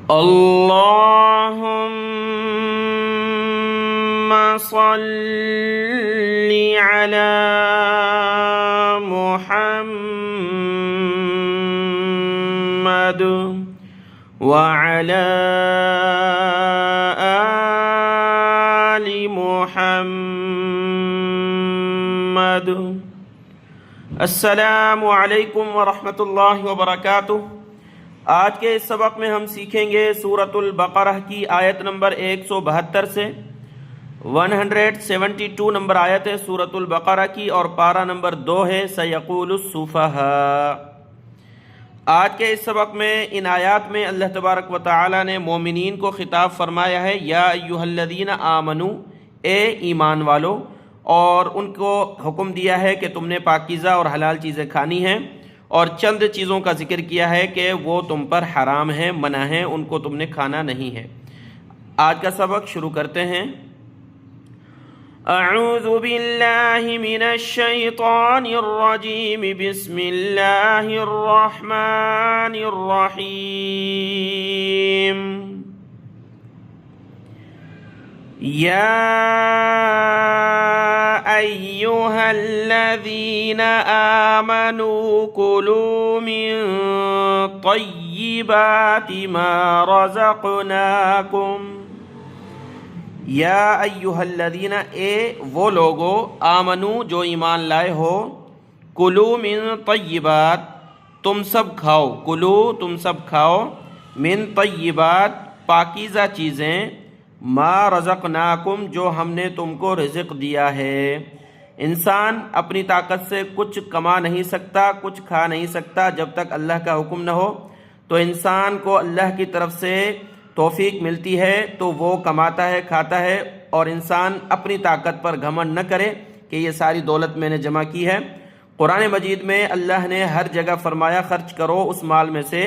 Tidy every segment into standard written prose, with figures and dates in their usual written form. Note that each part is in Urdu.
اللهم صل على محمد وعلى آل محمد۔ السلام علیکم ورحمۃ اللہ وبرکاتہ۔ آج کے اس سبق میں ہم سیکھیں گے سورۃ البقرہ کی آیت نمبر 172 سے 172 نمبر آیت ہے سورۃ البقرہ کی، اور پارہ نمبر 2 ہے سیقول السفہاء۔ آج کے اس سبق میں ان آیات میں اللہ تبارک و تعالی نے مومنین کو خطاب فرمایا ہے، یا ایھا الذین آمنو، اے ایمان والو، اور ان کو حکم دیا ہے کہ تم نے پاکیزہ اور حلال چیزیں کھانی ہیں، اور چند چیزوں کا ذکر کیا ہے کہ وہ تم پر حرام ہیں، منع ہیں، ان کو تم نے کھانا نہیں ہے۔ آج کا سبق شروع کرتے ہیں۔ اعوذ باللہ من الشیطان الرجیم، بسم اللہ الرحمن الرحیم۔ یا ایھا الذین آمنوا کلوا من طیبات ما رزقناکم۔ یا ایھا الذین، اے وہ لوگو، آمنو جو ایمان لائے ہو، کلوا من طیبات، تم سب کھاؤ، کلو تم سب کھاؤ، من طیبات پاکیزہ چیزیں، ما رزقناکم جو ہم نے تم کو رزق دیا ہے۔ انسان اپنی طاقت سے کچھ کما نہیں سکتا، کچھ کھا نہیں سکتا جب تک اللہ کا حکم نہ ہو۔ تو انسان کو اللہ کی طرف سے توفیق ملتی ہے تو وہ کماتا ہے، کھاتا ہے، اور انسان اپنی طاقت پر گھمنڈ نہ کرے کہ یہ ساری دولت میں نے جمع کی ہے۔ قرآن مجید میں اللہ نے ہر جگہ فرمایا خرچ کرو اس مال میں سے،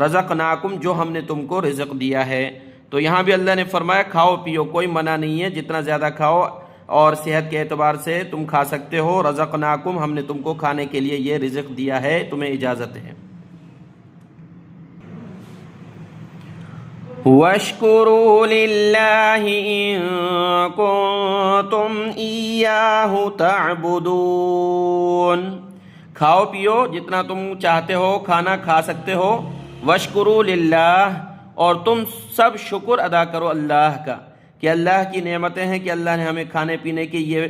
رزقناکم جو ہم نے تم کو رزق دیا ہے۔ تو یہاں بھی اللہ نے فرمایا کھاؤ پیو، کوئی منع نہیں ہے، جتنا زیادہ کھاؤ، اور صحت کے اعتبار سے تم کھا سکتے ہو۔ رزقناکم ہم نے تم کو کھانے کے لیے یہ رزق دیا ہے، تمہیں اجازت ہے۔ وَاشْكُرُوا لِلَّهِ إِن كُنتُمْ إِيَّاهُ تَعْبُدُونَ، کھاؤ پیو جتنا تم چاہتے ہو، کھانا کھا سکتے ہو۔ وَاشْكُرُوا لِلَّهِ، اور تم سب شکر ادا کرو اللہ کا، کہ اللہ کی نعمتیں ہیں کہ اللہ نے ہمیں کھانے پینے کے یہ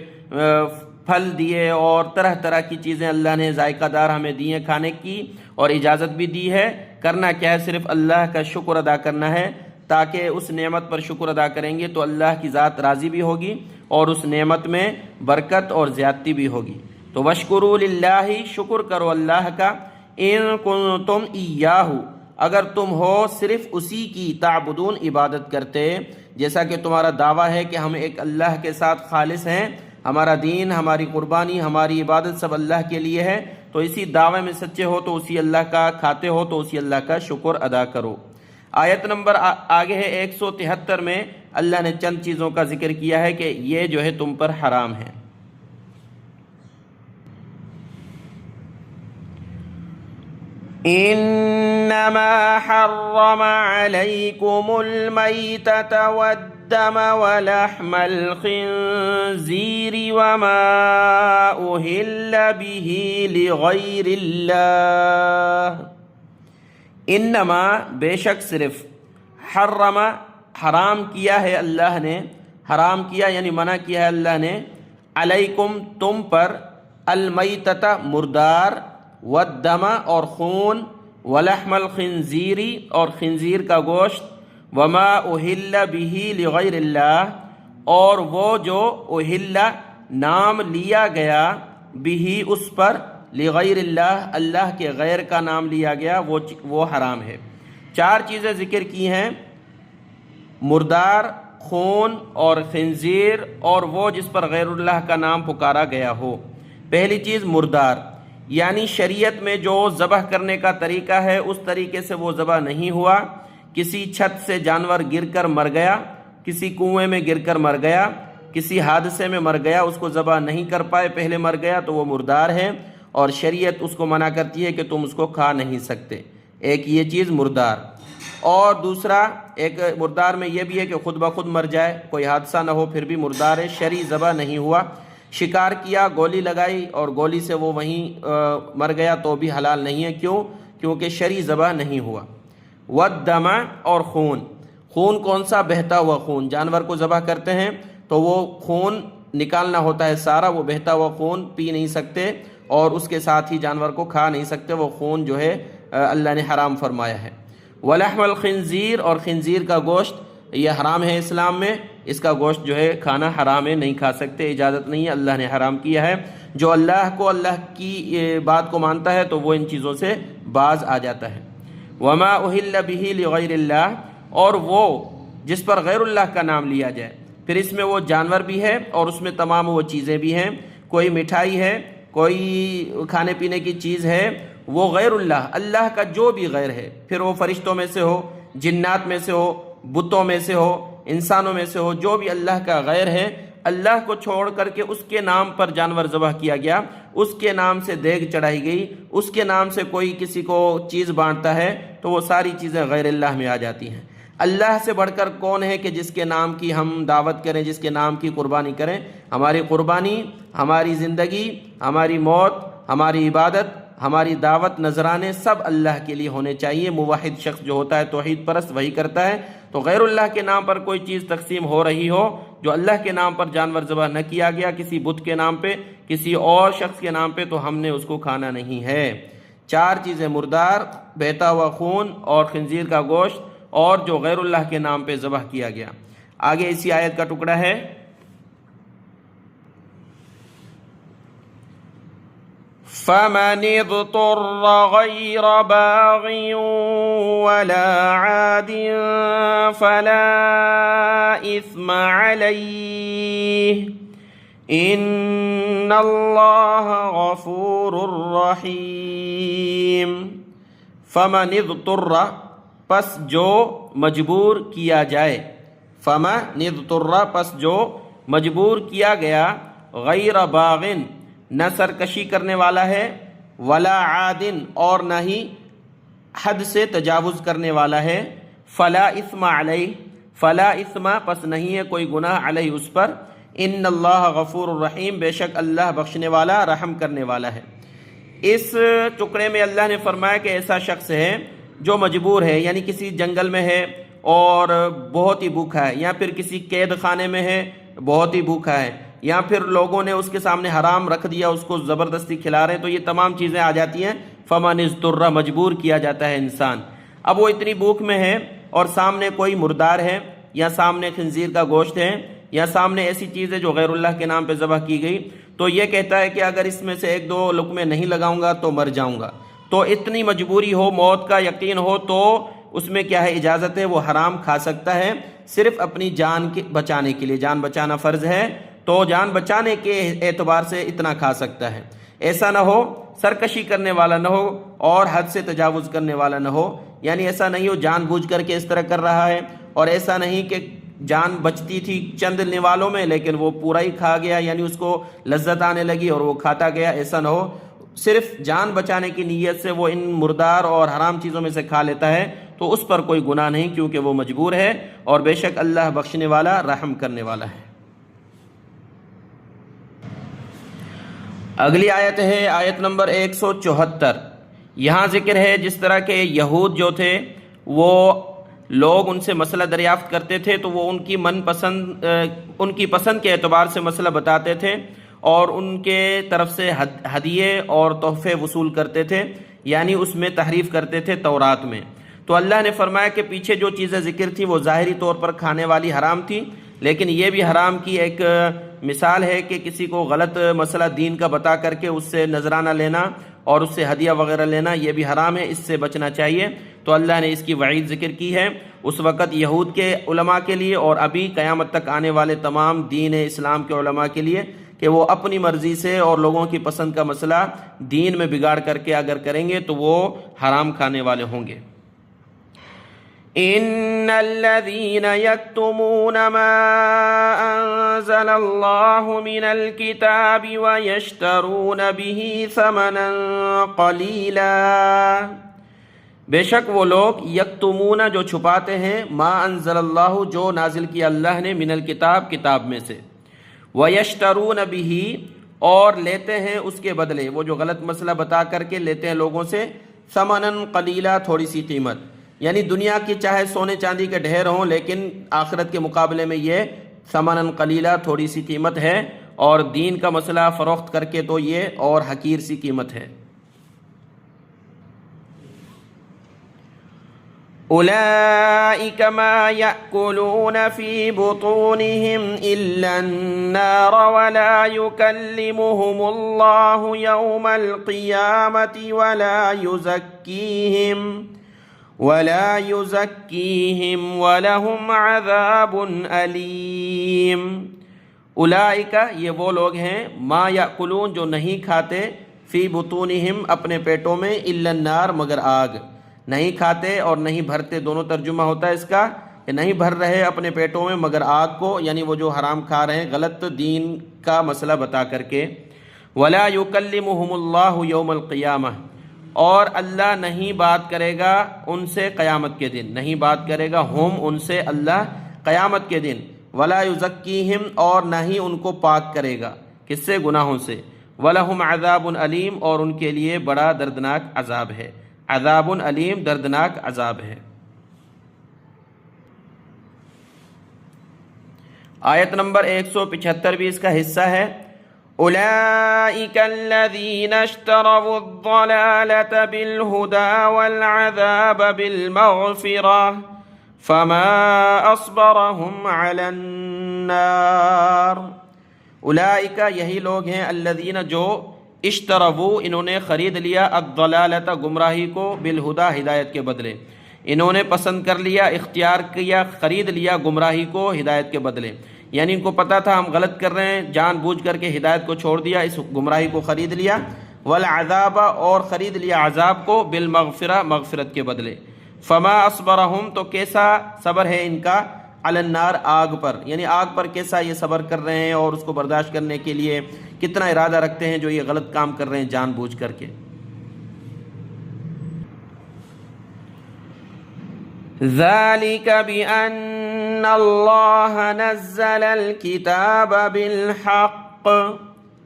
پھل دیے، اور طرح طرح کی چیزیں اللہ نے ذائقہ دار ہمیں دی ہیں کھانے کی، اور اجازت بھی دی ہے۔ کرنا کیا ہے؟ صرف اللہ کا شکر ادا کرنا ہے، تاکہ اس نعمت پر شکر ادا کریں گے تو اللہ کی ذات راضی بھی ہوگی، اور اس نعمت میں برکت اور زیادتی بھی ہوگی۔ تو وَاشْكُرُوا لِلَّهِ، شکر کرو اللہ کا، اِن كُنتُمْ إِيَّاهُ، اگر تم ہو صرف اسی کی، تعبدون عبادت کرتے، جیسا کہ تمہارا دعویٰ ہے کہ ہم ایک اللہ کے ساتھ خالص ہیں، ہمارا دین، ہماری قربانی، ہماری عبادت سب اللہ کے لیے ہے، تو اسی دعوے میں سچے ہو تو اسی اللہ کا کھاتے ہو تو اسی اللہ کا شکر ادا کرو۔ آیت نمبر آگے ہے 173 میں اللہ نے چند چیزوں کا ذکر کیا ہے کہ یہ جو ہے تم پر حرام ہے۔ انما حرم علیکم المیتۃ والدم ولحم الخنزیر وما اہل به لغیر اللہ۔ انما بے شک صرف، حرم حرام کیا ہے اللہ نے، حرام کیا یعنی منع کیا ہے اللہ نے، علیکم تم پر، المیتۃ مردار، والدم اور خون، ولحم الخنزیری اور خنزیر کا گوشت، وما اہل به لغیر اللہ اور وہ جو اہل نام لیا گیا، به اس پر، لغیر اللہ اللہ کے غیر کا نام لیا گیا، وہ حرام ہے۔ چار چیزیں ذکر کی ہیں، مردار، خون اور خنزیر، اور وہ جس پر غیر اللہ کا نام پکارا گیا ہو۔ پہلی چیز مردار، یعنی شریعت میں جو ذبح کرنے کا طریقہ ہے اس طریقے سے وہ ذبح نہیں ہوا، کسی چھت سے جانور گر کر مر گیا، کسی کنویں میں گر کر مر گیا، کسی حادثے میں مر گیا، اس کو ذبح نہیں کر پائے، پہلے مر گیا تو وہ مردار ہے، اور شریعت اس کو منع کرتی ہے کہ تم اس کو کھا نہیں سکتے۔ ایک یہ چیز مردار۔ اور دوسرا ایک مردار میں یہ بھی ہے کہ خود بخود مر جائے، کوئی حادثہ نہ ہو پھر بھی مردار ہے، شرعی ذبح نہیں ہوا، شکار کیا، گولی لگائی اور گولی سے وہ وہیں مر گیا تو بھی حلال نہیں ہے، کیوں؟ کیونکہ شرعی ذبح نہیں ہوا۔ والدم، اور خون، خون کون سا؟ بہتا ہوا خون، جانور کو ذبح کرتے ہیں تو وہ خون نکالنا ہوتا ہے سارا، وہ بہتا ہوا خون پی نہیں سکتے اور اس کے ساتھ ہی جانور کو کھا نہیں سکتے، وہ خون جو ہے اللہ نے حرام فرمایا ہے۔ ولحم الخنزیر، اور خنزیر کا گوشت یہ حرام ہے اسلام میں، اس کا گوشت جو ہے کھانا حرام ہے، نہیں کھا سکتے، اجازت نہیں ہے، اللہ نے حرام کیا ہے۔ جو اللہ کی بات کو مانتا ہے تو وہ ان چیزوں سے باز آ جاتا ہے۔ وما اہل بہ لغیر اللہ، اور وہ جس پر غیر اللہ کا نام لیا جائے، پھر اس میں وہ جانور بھی ہے اور اس میں تمام وہ چیزیں بھی ہیں، کوئی مٹھائی ہے، کوئی کھانے پینے کی چیز ہے، وہ غیر اللہ کا جو بھی غیر ہے، پھر وہ فرشتوں میں سے ہو، جنات میں سے ہو، بتوں میں سے ہو، انسانوں میں سے ہو، جو بھی اللہ کا غیر ہے، اللہ کو چھوڑ کر کے اس کے نام پر جانور ذبح کیا گیا، اس کے نام سے دیگ چڑھائی گئی، اس کے نام سے کوئی کسی کو چیز بانٹتا ہے، تو وہ ساری چیزیں غیر اللہ میں آ جاتی ہیں۔ اللہ سے بڑھ کر کون ہے کہ جس کے نام کی ہم دعوت کریں، جس کے نام کی قربانی کریں؟ ہماری قربانی، ہماری زندگی، ہماری موت، ہماری عبادت، ہماری دعوت، نذرانے سب اللہ کے لیے ہونے چاہیے۔ موحد شخص جو ہوتا ہے، توحید پرست، وہی کرتا ہے۔ تو غیر اللہ کے نام پر کوئی چیز تقسیم ہو رہی ہو، جو اللہ کے نام پر جانور ذبح نہ کیا گیا، کسی بت کے نام پہ، کسی اور شخص کے نام پہ، تو ہم نے اس کو کھانا نہیں ہے۔ 4 چیزیں: مردار، بہتا ہوا خون اور خنزیر کا گوشت، اور جو غیر اللہ کے نام پہ ذبح کیا گیا۔ آگے اسی آیت کا ٹکڑا ہے، فَمَنِ اضْطُرَّ غَيْرَ بَاغٍ وَلَا عَادٍ فَلَا إِثْمَ عَلَيْهِ إِنَّ اللَّهَ غَفُورٌ رَحِيمٌ۔ فَمَنِ اضْطُرَّ، پس جو مجبور کیا جائے، فَمَنِ اضْطُرَّ، پس جو مجبور کیا گیا، غیر باغن، نہ سرکشی کرنے والا ہے، ولا عادن، اور نہ ہی حد سے تجاوز کرنے والا ہے، فلا اثم علیہ، فلا اثم، پس نہیں ہے کوئی گناہ، علیہ، اس پر، ان اللہ غفور الرحیم، بے شک اللہ بخشنے والا، رحم کرنے والا ہے۔ اس ٹکڑے میں اللہ نے فرمایا کہ ایسا شخص ہے جو مجبور ہے، یعنی کسی جنگل میں ہے اور بہت ہی بھوکا ہے، یا پھر کسی قید خانے میں ہے، بہت ہی بھوکا ہے، یا پھر لوگوں نے اس کے سامنے حرام رکھ دیا، اس کو زبردستی کھلا رہے، تو یہ تمام چیزیں آ جاتی ہیں۔ فمن اضطر، مجبور کیا جاتا ہے انسان۔ اب وہ اتنی بھوک میں ہے اور سامنے کوئی مردار ہے، یا سامنے خنزیر کا گوشت ہے، یا سامنے ایسی چیز ہے جو غیر اللہ کے نام پہ ذبح کی گئی، تو یہ کہتا ہے کہ اگر اس میں سے 1-2 لقمے نہیں لگاؤں گا تو مر جاؤں گا۔ تو اتنی مجبوری ہو، موت کا یقین ہو، تو اس میں کیا ہے؟ اجازت ہے، وہ حرام کھا سکتا ہے، صرف اپنی جان کے بچانے کے لیے، جان بچانا فرض ہے، تو جان بچانے کے اعتبار سے اتنا کھا سکتا ہے۔ ایسا نہ ہو سرکشی کرنے والا نہ ہو اور حد سے تجاوز کرنے والا نہ ہو، یعنی ایسا نہیں ہو جان بوجھ کر کے اس طرح کر رہا ہے، اور ایسا نہیں کہ جان بچتی تھی چند نوالوں میں لیکن وہ پورا ہی کھا گیا، یعنی اس کو لذت آنے لگی اور وہ کھاتا گیا، ایسا نہ ہو۔ صرف جان بچانے کی نیت سے وہ ان مردار اور حرام چیزوں میں سے کھا لیتا ہے تو اس پر کوئی گناہ نہیں، کیونکہ وہ مجبور ہے، اور بے شک اللہ بخشنے والا، رحم کرنے والا ہے۔ اگلی آیت ہے آیت نمبر 174۔ یہاں ذکر ہے جس طرح کے یہود جو تھے، وہ لوگ ان سے مسئلہ دریافت کرتے تھے تو وہ ان کی پسند کے اعتبار سے مسئلہ بتاتے تھے، اور ان کے طرف سے ہدیے اور تحفے وصول کرتے تھے، یعنی اس میں تحریف کرتے تھے تورات میں۔ تو اللہ نے فرمایا کہ پیچھے جو چیزیں ذکر تھی وہ ظاہری طور پر کھانے والی حرام تھی، لیکن یہ بھی حرام کی ایک مثال ہے کہ کسی کو غلط مسئلہ دین کا بتا کر کے اس سے نذرانہ لینا اور اس سے ہدیہ وغیرہ لینا، یہ بھی حرام ہے، اس سے بچنا چاہیے۔ تو اللہ نے اس کی وعید ذکر کی ہے اس وقت یہود کے علماء کے لیے، اور ابھی قیامت تک آنے والے تمام دین اسلام کے علماء کے لیے، کہ وہ اپنی مرضی سے اور لوگوں کی پسند کا مسئلہ دین میں بگاڑ کر کے اگر کریں گے تو وہ حرام کھانے والے ہوں گے۔ ان الذين يكتمون ما انزل الله من الكتاب ويشترون به ثمنا قليلا بے شک وہ لوگ یکتمون جو چھپاتے ہیں ما انزل اللہ جو نازل کیا اللہ نے من الکتاب کتاب میں سے، ویشترون بہ اور لیتے ہیں اس کے بدلے، وہ جو غلط مسئلہ بتا کر کے لیتے ہیں لوگوں سے، ثمنا قلیلا تھوڑی سی قیمت، یعنی دنیا کی چاہے سونے چاندی کے ڈھیر ہوں لیکن آخرت کے مقابلے میں یہ ثمنا قلیلا تھوڑی سی قیمت ہے، اور دین کا مسئلہ فروخت کر کے تو یہ اور حقیر سی قیمت ہے۔ اولئک ما یأکلون فی بطونہم الا النار ولا یکلمہم اللہ یوم القیامۃ ولا یزکیہم ولہم عذاب علیم۔ اولئک یہ وہ لوگ ہیں ما یأکلون جو نہیں کھاتے، فی بطونہم اپنے پیٹوں میں، الا النار مگر آگ، نہیں کھاتے اور نہیں بھرتے، دونوں ترجمہ ہوتا ہے اس کا کہ نہیں بھر رہے اپنے پیٹوں میں مگر آگ کو، یعنی وہ جو حرام کھا رہے ہیں غلط دین کا مسئلہ بتا کر کے۔ ولا یکلمہم اللہ یوم القیامہ اور اللہ نہیں بات کرے گا ان سے قیامت کے دن، نہیں بات کرے گا ہم ان سے اللہ قیامت کے دن، ولا یزکیہم اور نہ ہی ان کو پاک کرے گا، کس سے؟ گناہوں سے، ولہم عذاب علیم اور ان کے لیے بڑا دردناک عذاب ہے، عذاب علیم دردناک عذاب ہے۔ آیت نمبر 175 بھی اس کا حصہ ہے۔ اولئک الذین اشتروا الضلالة بالہدى والعذاب بالمغفرة فما اصبرهم علی النار۔ اولئک یہی لوگ ہیں الذین جو اشتروا انہوں نے خرید لیا الضلالۃ گمراہی کو بالہدی ہدایت کے بدلے، انہوں نے پسند کر لیا، اختیار کیا، خرید لیا گمراہی کو ہدایت کے بدلے، یعنی ان کو پتہ تھا ہم غلط کر رہے ہیں، جان بوجھ کر کے ہدایت کو چھوڑ دیا، اس گمراہی کو خرید لیا، والعذاب اور خرید لیا عذاب کو بالمغفرہ مغفرت کے بدلے، فما اصبرہم تو کیسا صبر ہے ان کا، علی النار آگ پر، یعنی آگ پر کیسا یہ صبر کر رہے ہیں اور اس کو برداشت کرنے کے لیے کتنا ارادہ رکھتے ہیں جو یہ غلط کام کر رہے ہیں جان بوجھ کر کے۔ ذالک بأن اللہ نزل الکتاب بالحق،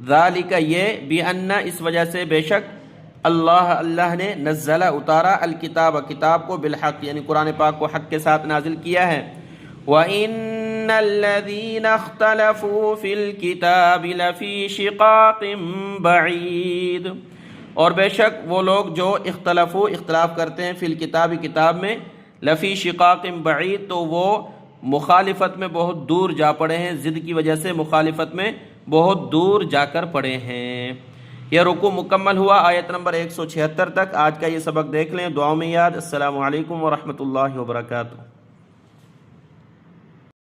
ذالک یہ، بأن اس وجہ سے، بے شک، اللہ نے نزل اتارا، الکتاب کتاب کو، بالحق یعنی قرآن پاک کو حق کے ساتھ نازل کیا ہے۔ وَإِنَّ الَّذِينَ اخْتَلَفُوا فِي الْكِتَابِ لَفِي شِقَاقٍ بَعِيدٍ اور بے شک وہ لوگ جو اختلاف کرتے ہیں فی الکتاب کتاب میں، لفی شقاق بعید تو وہ مخالفت میں بہت دور جا پڑے ہیں، ضد کی وجہ سے مخالفت میں بہت دور جا کر پڑے ہیں۔ یہ رکوع مکمل ہوا آیت نمبر 176 تک۔ آج کا یہ سبق دیکھ لیں، دعاؤں میں یاد۔ السلام علیکم ورحمۃ اللہ وبرکاتہ۔